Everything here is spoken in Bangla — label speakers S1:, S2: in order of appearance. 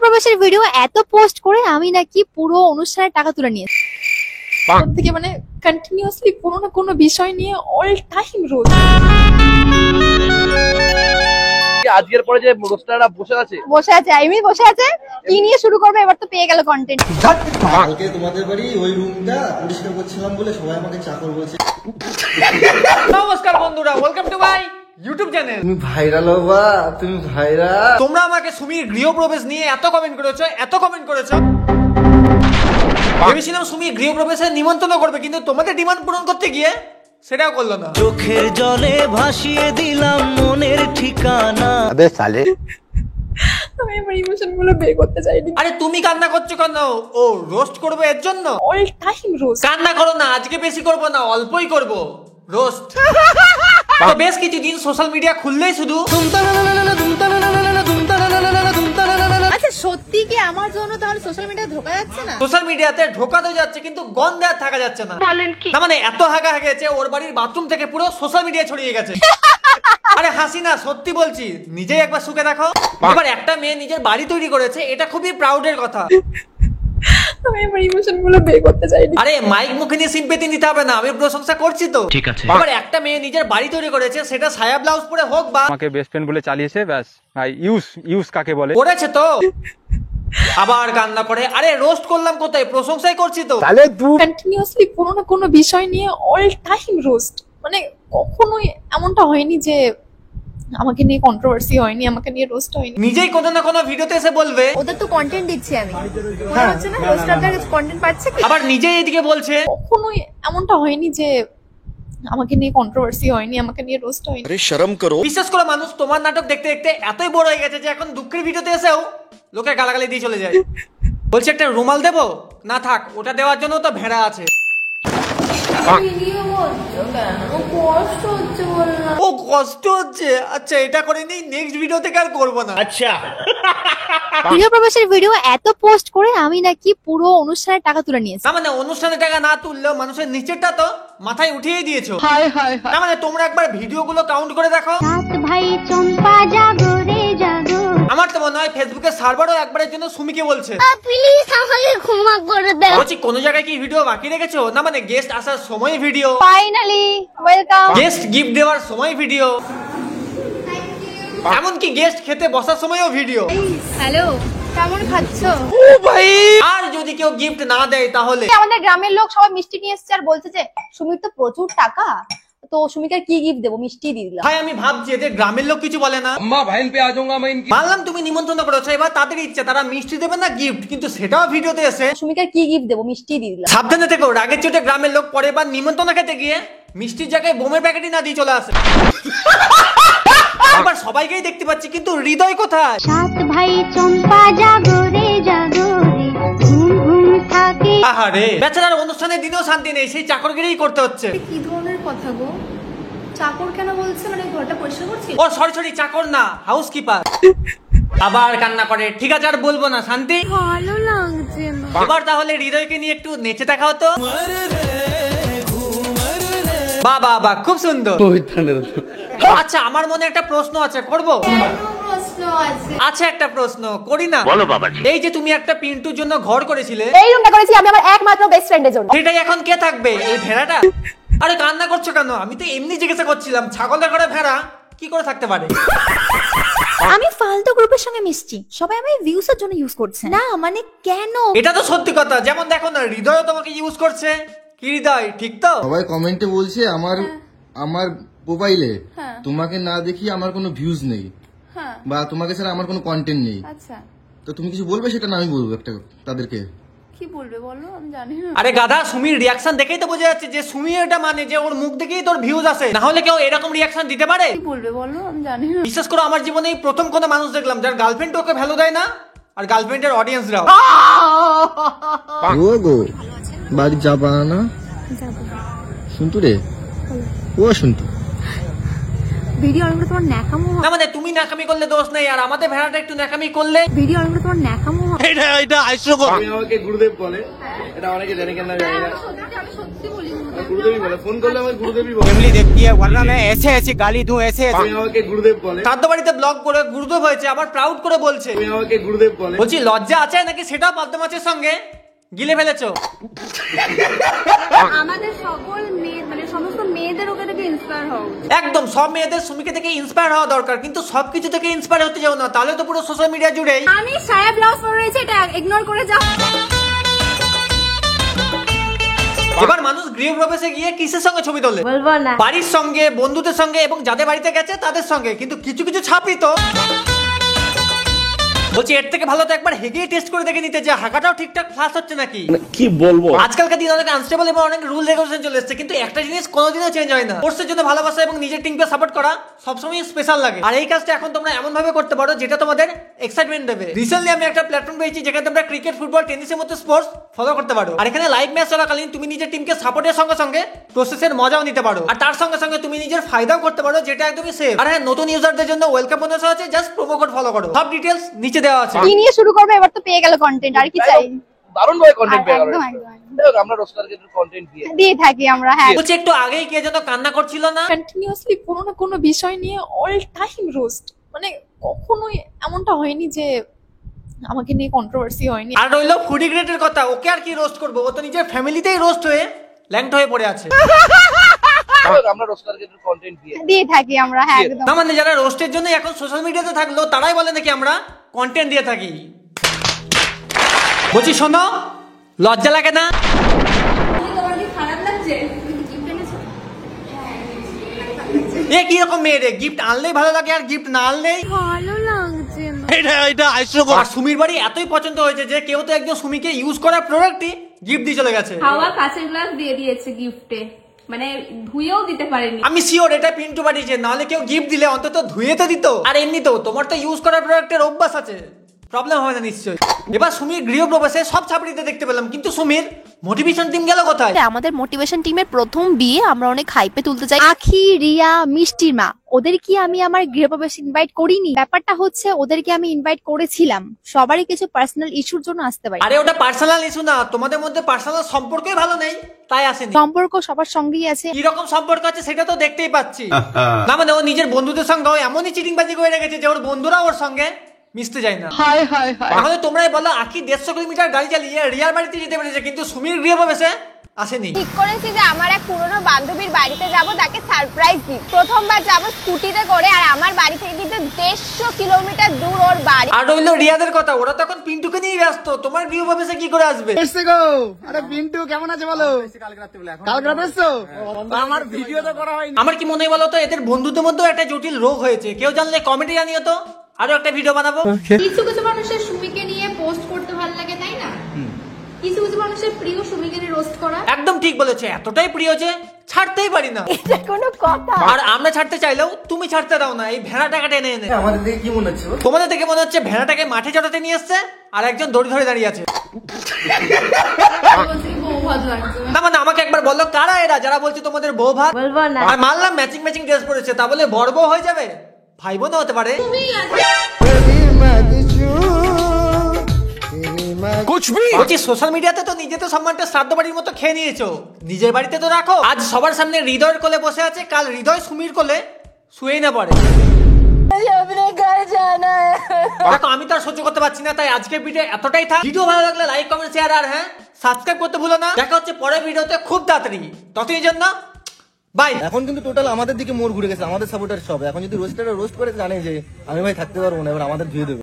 S1: প্রবাসের ভিডিও এত পোস্ট করে আমি নাকি পুরো অনুষ্ঠানের টাকা তুলে নিয়েছি। থেকে মানে কন্টিনিউয়াসলি কোনো না কোনো বিষয় নিয়ে অল টাইম রোজ।
S2: আজকের পরে যে রোস্টাররা বসে আছে
S1: আইমি বসে আছে, কি নিয়ে শুরু করবে এবার? তো পেয়ে গেল কন্টেন্ট।
S3: কালকে তোমাদের বাড়ি ওই রুমটা পরিষ্কার করছিলাম বলে সবাই আমাকে চাকর বলছে।
S4: নমস্কার বন্ধুরা, welcome to my YouTube channel.
S3: তুমি ভাইরাল হবা, তুমি ভাইরাল।
S4: তোমরা আমাকে সুমির গৃহপ্রবেশ নিয়ে এত কমেন্ট করেছো। ভেবেছিলাম সুমির গৃহপ্রবেশের নিমন্ত্রণ করবে, কিন্তু তোমাদের ডিমান্ড পূরণ করতে গিয়ে সেটাও করলো না।
S5: চোখের জলে ভাসিয়ে দিলাম মনের ঠিকানা।
S1: আমি আমার ইমোশন গুলো বের করতে চাইনি।
S4: আরে তুমি কান্না করছো কেন? ও রোস্ট করবে এর জন্য?
S1: অল টাইম রোজ।
S4: কান্না করো না, আজকে বেশি করবো না, অল্পই করব রোস্ট। তো বেশ কিছুদিন সোশ্যাল মিডিয়া খুললেই শুধু
S1: আচ্ছা, সত্যি কি আমার জন্য তাহলে সোশ্যাল মিডিয়ায় ঢোকা যাচ্ছে না?
S4: সোশ্যাল মিডিয়াতে ঢোকা তো যাচ্ছে, কিন্তু গন্ধে আর থাকা যাচ্ছে না।
S1: বলেন কি?
S4: না মানে এত হাগা হেগেছে, ওর বাড়ির বাথরুম থেকে পুরো সোশ্যাল মিডিয়া ছড়িয়ে গেছে। আরে হাসি না, সত্যি বলছি, নিজেই একবার শুকে দেখো। এবার একটা মেয়ে নিজের বাড়ি তৈরি করেছে, এটা খুবই প্রাউডের কথা।
S1: আমি আমার ইমোশন গুলো বের করতে চাইনি।
S4: আরে মাইক মুখে নিয়ে সিম্পেথি নিতে হবে না, আমি প্রশংসা করছি তো। ঠিক আছে। এবার একটা মেয়ে নিজের বাড়ি তৈরি করেছে, সেটা সায়া ব্লাউজ পরে হোক বা
S6: আমাকে বেস্ট ফ্রেন্ড বলে চালিয়েছে, ব্যাস। ইউজ কাকে বলে
S4: করেছে তো আবার কান্না করে। আরে রোস্ট করলাম কোথায়, প্রশংসাই করছি তো।
S1: কন্টিনিউয়াসলি কোনো না কোনো বিষয় নিয়ে অল টাইম রোস্ট, মানে কখনোই এমনটা হয়নি যে আমাকে নিয়ে কন্ট্রোভার্সি হয়নি, আমাকে নিয়ে রোস্ট হয়নি।
S4: নিজেই কোনো না কোনো ভিডিওতে এসে বলবে
S1: ওদের তো কন্টেন্ট দিচ্ছি আমি, মনে হচ্ছে না রোস্টারদের কন্টেন্ট পাচ্ছে কি?
S4: আবার নিজেই এদিকে বলছে
S1: কখনোই এমনটা হয়নি যে আমাকে নিয়ে কন্ট্রোভার্সি হয়নি, আমাকে নিয়ে রোস্ট হয়নি।
S3: আরে শরম করো।
S4: বিশ্বাস করে মানুষ তোমার নাটক দেখতে দেখতে এতই বড় হয়ে গেছে যে এখন দুঃখের ভিডিওতে এসেও লোকে গালাগালি দিয়ে চলে যায়। বলছে একটা রুমাল দেবো, না থাক, ওটা দেওয়ার জন্য তো ভেড়া আছে। ও কষ্ট হচ্ছে, আচ্ছা এটা করে নেই, নেক্সট ভিডিও থেকে আর করবো না। আচ্ছা
S1: গৃহপ্রবেশের ভিডিও এত পোস্ট করে আমি নাকি পুরো অনুষ্ঠানের টাকা তুলে নিয়েছি।
S4: না মানে অনুষ্ঠানে টাকা না তুললেও মানুষের নিচেরটা তো মাথায় উঠিয়ে দিয়েছো। না মানে তোমরা একবার ভিডিওগুলো কাউন্ট করে দেখো।
S1: ভাই চম্পা জাগো রে জাগো।
S4: আমার তো মনে হয় ফেসবুকের সার্ভারও একবারের জন্য সুমিকে বলছে
S1: প্লিজ আমাকে ক্ষমা করে দাও।
S4: বলছি কোন জায়গায় কি ভিডিও বাকি রেখেছো? না মানে গেস্ট আসার সময় video,
S1: finally welcome,
S4: guest gift দেওয়ার সময় ভিডিও, এমনকি গেস্ট খেতে বসার সময়ও ভিডিও।
S1: হ্যালো, কেমন খাচ্ছো?
S4: ও ভাই, আর যদি কেউ গিফট না দেয় তাহলে?
S1: আমাদের গ্রামের লোক সবাই মিষ্টি নিয়ে এসেছে আর বলছে যে সুমির তো প্রচুর টাকা, তো সুমিকে কি গিফট দেবো? মিষ্টি দিয়ে দিলাম।
S4: ভাই আমি ভাবছি এদের গ্রামের লোক কিছু বলে না। মানলাম তুমি নিমন্ত্রণ করেছো, এবার তাদের ইচ্ছে, তারা মিষ্টি দেবে না গিফট, কিন্তু সেটাও ভিডিওতে এসে
S1: সুমিকে কি গিফট দেবো? মিষ্টি দিয়ে দিলাম।
S4: সাবধানে থেকো, রাগের চোটে গ্রামের লোক পরে এবার নিমন্ত্রণ খেতে গিয়ে মিষ্টির জায়গায় বোমের প্যাকেটই না দিয়ে চলে আসে। আবার সবাইকেই দেখতে পাচ্ছি, কিন্তু হৃদয় কোথায়?
S1: সাত ভাই চম্পা জাগো রে জাগো রে, ঘুম ঘুম থাকে।
S4: আহারে, বেচারার অনুষ্ঠানের দিনেও শান্তি নেই, সেই চাকরগিরিই করতে হচ্ছে।
S1: কি ধরনের কথা গো? চাকর কেন বলছে? মানে ঘরটা পরিষ্কার করছি?
S4: ও সরি চাকর না, হাউসকিপার। আবার কান্না করে। ঠিক আছে আর বলবো না, শান্তি।
S1: ভালো লাগছে না।
S4: এবার তাহলে হৃদয়কে নিয়ে একটু নেচে দেখাও তো। বাবা খুব সুন্দর। আচ্ছা আমার মনে একটা প্রশ্ন আছে, করবো? আচ্ছা একটা প্রশ্ন করি না? বলো বাবা। এই যে তুমি একটা পিন্টুর জন্য ঘর করেছিলে,
S1: এই রুমটা করেছি আমি আমার একমাত্র বেস্ট ফ্রেন্ডের জন্য।
S4: সেটাই এখন কে থাকবে? এই ভেড়াটা? আরে কান্না করছো কেন? আমি তো এমনি জিজ্ঞাসা করছিলাম, ছাগলের ঘরে ভেড়া কি করে থাকতে পারে?
S1: আমি ফালতু গ্রুপের সঙ্গে মিশছি, সবাই আমায় ভিউজ এর জন্য ইউজ করছে। না মানে কেন?
S4: এটা তো সত্যি কথা। যেমন দেখো না, হৃদয় তোমাকে ইউজ করছে। কি হৃদয়, ঠিক তো?
S3: সবাই কমেন্টে বলছে আমার প্রোফাইলে তোমাকে না দেখি আমার কোনো ভিউজ নেই, বা তোমাকে ছাড়া আমার কোনো কন্টেন্ট নেই।
S1: আচ্ছা,
S3: তো তুমি কিছু বলবে? সেটা না আমি বলবো একটা তাদেরকে।
S1: কি বলবে বলো, আমি জানি না।
S4: আরে গাধা, সুমির রিয়াকশন দেখেই তো বোঝা যাচ্ছে যে সুমি এটা মানে যে ওর মুখ দেখেই তোর ভিউজ আসে, না হলে কেউ এরকম রিয়াকশন দিতে পারে?
S1: কি বলবে বলো, আমি জানি না।
S4: বিশেষ করে আমার জীবনে এই প্রথম কোনো মানুষ দেখলাম যার গার্লফ্রেন্ড ওকে ভ্যালু দেয় না, আর গার্লফ্রেন্ডের অডিয়েন্সরাও।
S3: ও গো, বাড়ি যাবা না? শুনতু রে, ও শুনতু,
S7: ভিডিও অন করে তোমার ন্যাকামো হয়।
S4: না মানে তুমি নাকামি করলে দোষ নেই, আর আমাদের ভেড়াটা একটু নাকামি করলে
S7: ভিডিও অন করে তোমার ন্যাকামো হয়।
S3: তুমি আমাকে গুরুদেব বলে, এটা অনেকে জানে কেন জানি না,
S7: আমি সত্যি বলি
S3: গুরুদেবী বলে, ফোন করলে আমাকে গুরুদেবী বলে,
S8: फैमिली देखती है वरना मैं ऐसे ऐसे गाली दूं ऐसे ऐसे।
S3: তুমি আমাকে গুরুদেব বলে,
S4: শ্রাদ্ধ বাড়িতে ব্লগ করে গুরুদেব হয়েছে, আবার প্রাউড করে বলছে।
S3: তুমি আমাকে গুরুদেব বলে,
S4: বলছি লজ্জা আছে নাকি সেটাও পদ্ম মাছের সঙ্গে গিলে ফেলেছো?
S7: আমাদের সকল মেয়ে মানে সমস্ত মেয়েদের ওকে দেখে ইন্সপায়ার হও।
S4: একদম সব মেয়েদের সুমিকে থেকে ইন্সপায়ার হওয়া দরকার, কিন্তু সবকিছু থেকে ইন্সপায়ার হতে যাও না, তাহলে তো পুরো সোশ্যাল মিডিয়া জুড়েই
S7: আমি সায়া ব্লাউজ পরে রয়েছে, এটা ইগনোর করে যাও।
S4: এবার মানুষ গৃহপ্রবেশে গিয়ে কিসের সঙ্গে ছবি তোলে?
S7: বলবো না।
S4: বাড়ির সঙ্গে, বন্ধুদের সঙ্গে এবং যাদের বাড়িতে গেছে তাদের সঙ্গে, কিন্তু কিছু কিছু ছাপি তো বলছি এর থেকে ভালো তো একবার হেগেই টেস্ট করে দেখে নিতে যে হাঁকাটাও ঠিকঠাক ফ্লাশ হচ্ছে নাকি।
S2: কি বলবো,
S4: আজকালকার দিনে অনেক আনস্টেবল এবং অনেক রুল রেগুলেশন চলে এসেছে, কিন্তু একটা জিনিস কোনোদিনও চেঞ্জ হয় না, কোর্সের জন্য ভালোবাসা এবং নিজের টিমকে সাপোর্ট করা সবসময় স্পেশাল লাগে। আর এই কাজটা এখন তোমরা এমন ভাবে করতে পারো যেটা তোমাদের এক্সাইটমেন্ট দেবে। রিসেন্টলি আমি একটা প্ল্যাটফর্ম পেয়েছি যেখানে তোমরা ক্রিকেট, ফুটবল, টেনিসের মতো স্পোর্টস ফলো করতে পারো, আর এখানে লাইভ ম্যাচ চলাকালীন তুমি নিজের টিমকে সাপোর্টের সঙ্গে সঙ্গে প্রসেসের মজাও নিতে পারো, আর তার সঙ্গে সঙ্গে তুমি নিজের ফায়দাও করতে পারো, যেটা একদমই সেফ। আর হ্যাঁ, নতুন ইউজারদের জন্য ওয়েলকাম বোনাস আছে, জাস্ট প্রোমো কোড ফলো করো, সব ডিটেইলস নিচে দেওয়া আছে।
S9: কি নিয়ে শুরু করবে এবার? তো পেয়ে গেল কন্টেন্ট, আর কি চাই?
S2: দারুণ ভাবে কন্টেন্ট পেয়ে গেল।
S9: একদম একদম
S2: দেখো আমরা রোস্টারকে কন্টেন্ট
S9: দিয়ে থাকি আমরা। হ্যাঁ,
S4: বলছি একটু আগেই কে যেন কান্না করছিল না?
S1: কন্টিনিউয়াসলি কোনো না কোনো বিষয় নিয়ে অল টাইম রোস্ট, মানে কখনোই এমনটা হয়নি যে আমাকে নিয়ে কন্ট্রোভার্সি হয়নি।
S4: আর রইলো ফুডি গ্রেটের কথা, ওকে আর কি রোস্ট করবো, ও তো নিজের ফ্যামিলিতেই রোস্ট হয়ে ল্যাংট হয়ে পড়ে আছে।
S2: আমরা রোস্টারকে কন্টেন্ট
S9: দিয়ে থাকি আমরা। হ্যাঁ একদম।
S4: না মানে যারা রোস্টের জন্য এখন সোশ্যাল মিডিয়াতে থাকলো তারাই বলে নাকি আমরা কন্টেন্ট দিয়ে থাকি। বলছি শোনো, লজ্জা লাগে না?
S7: তোমার কি খারাপ লাগছে?
S4: এ কি রকম মেয়ে রে, গিফট আনলেই ভালো লাগে আর গিফট না আনলেই
S7: ভালো লাগছে না।
S4: আর সুমির বাড়ি এতই পছন্দ হয়েছে যে কেউ তো একজন সুমিকে ইউজ করা প্রোডাক্টই গিফট দিয়ে চলে গেছে।
S7: হাওয়া কাঁচের গ্লাস দিয়ে দিয়েছে গিফটে, মানে ধুয়েও দিতে পারেনি।
S4: আমি শিওর এটা পিন্টু পাঠিয়েছে, নাহলে কেউ গিফট দিলে অন্তত ধুয়ে তো দিত। আর এমনিতেও তোমার তো ইউজ করা প্রোডাক্টের অভ্যাস আছে, প্রবলেম হবে না নিশ্চয়ই। এবার সুমির গৃহপ্রবেশে সব ছাপড়িতে দেখতে পেলাম, কিন্তু সুমির মোটিভেশন টিম গেল কোথায়?
S10: আমাদের মোটিভেশন টিমের প্রথম বিয়ে আমরা অনেক হাইপে তুলতে চাই।
S9: আখি, রিয়া, মিষ্টির মা, ওদের কি আমি আমার গৃহপ্রবেশ ইনভাইট করিনি? ব্যাপারটা হচ্ছে ওদেরকে আমি ইনভাইট করেছিলাম, সবারই কিছু পার্সোনাল ইস্যুর জন্য আসতে পারি।
S4: আরে ওটা পার্সোনাল ইস্যু না, তোমাদের মধ্যে পার্সোনাল সম্পর্কই ভালো নেই তাই আসেনি।
S9: সম্পর্ক সবার সঙ্গেই আছে।
S4: কি রকম সম্পর্ক আছে সেটা তো দেখতেই পাচ্ছি। না মানে ও নিজের বন্ধুদের সঙ্গে এমনই চিটিংবাজি করে রেখেছে যে ওর বন্ধুরা ওর সঙ্গে মিশতে যায় না। তাহলে তোমরাই বলো, আখি 150 কিলোমিটার গাড়ি চালিয়ে রিয়ার বাড়িতে যেতে পেরেছে, কিন্তু সুমির গৃহপ্রবেশে আসেনি।
S9: ঠিক করেছি যে আমার এক পুরনো বান্ধবীর বাড়িতে যাব, তাকে সারপ্রাইজ দিই। প্রথমবার যাব স্কুটিতে করে, আর আমার বাড়ি থেকে কিন্তু 150 কিলোমিটার দূর ওর বাড়ি।
S4: আর রইলো রিয়াদের কথা, ওরা তখন পিন্টুকে নিয়ে ব্যস্ত, তোমার গৃহপ্রবেশে কি করে আসবে?
S8: আরে পিন্টু কেমন আছে বলো? কালকে রাতে এসছো? আমার ভিডিও তো করা হয়নি।
S4: আমার কি মনে হয় বলো তো, এদের বন্ধুদের মধ্যেও একটা জটিল রোগ হয়েছে, কেউ জানলে কমেন্টে জানিও তো, আরো একটা ভিডিও বানাবো।
S7: কিছু কিছু মানুষের সুমিকে নিয়ে পোস্ট করতে ভালো লাগে, তাই না? কিছু কিছু মানুষের প্রিয় সুমিকে নিয়ে রোস্ট করা।
S4: একদম ঠিক বলেছে, এতটাই প্রিয় যে ছাড়তেই পারি না।
S9: এটা কোনো কথা?
S4: আর আমরা ছাড়তে চাইলেও তুমি ছাড়তে দাও না, এই ভেড়াটাকে টেনে এনে।
S3: আমাদের দিকে কি মনে হচ্ছে?
S4: তোমাদের দেখে মনে হচ্ছে ভেড়াটাকে মাঠে চড়াতে নিয়ে এসছে আর একজন দড়ি ধরে দাঁড়িয়ে আছে। না মানে আমাকে একবার বললো কারা এরা যারা বলছে তোমাদের বউ ভাত?
S7: বলবো না।
S4: আর মানলাম ম্যাচিং ম্যাচিং ড্রেস পরেছে, তা বলে বড় বউ হয়ে যাবে? ভাই বোনও হতে পারে। বলছি সোশ্যাল মিডিয়াতে তো নিজে তো সম্মানটা শ্রাদ্ধ বাড়ির মতো খেয়ে নিয়েছো, নিজের বাড়িতে তো রাখো। আজ সবার সামনে হৃদয়ের কোলে বসে আছে, কাল হৃদয় সুমির কোলে শুয়েই না পড়ে। দেখো আমি তো আর সহ্য করতে পারছি না, তাই আজকের ভিডিও এতটাই থাক। ভিডিও ভালো লাগলে লাইক, কমেন্ট, শেয়ার আর হ্যাঁ সাবস্ক্রাইব করতে ভুলো না। দেখা হচ্ছে পরের ভিডিওতে খুব তাড়াতাড়ি, ততদিনের জন্য বাই।
S3: এখন কিন্তু টোটাল আমাদের দিকে মোড় ঘুরে গেছে, আমাদের সাপোর্টার সব। এখন যদি রোস্টাররা রোস্ট করে জানে যে আমি ভাই থাকতে পারবো না, এবার আমাদের ধুয়ে দেবে।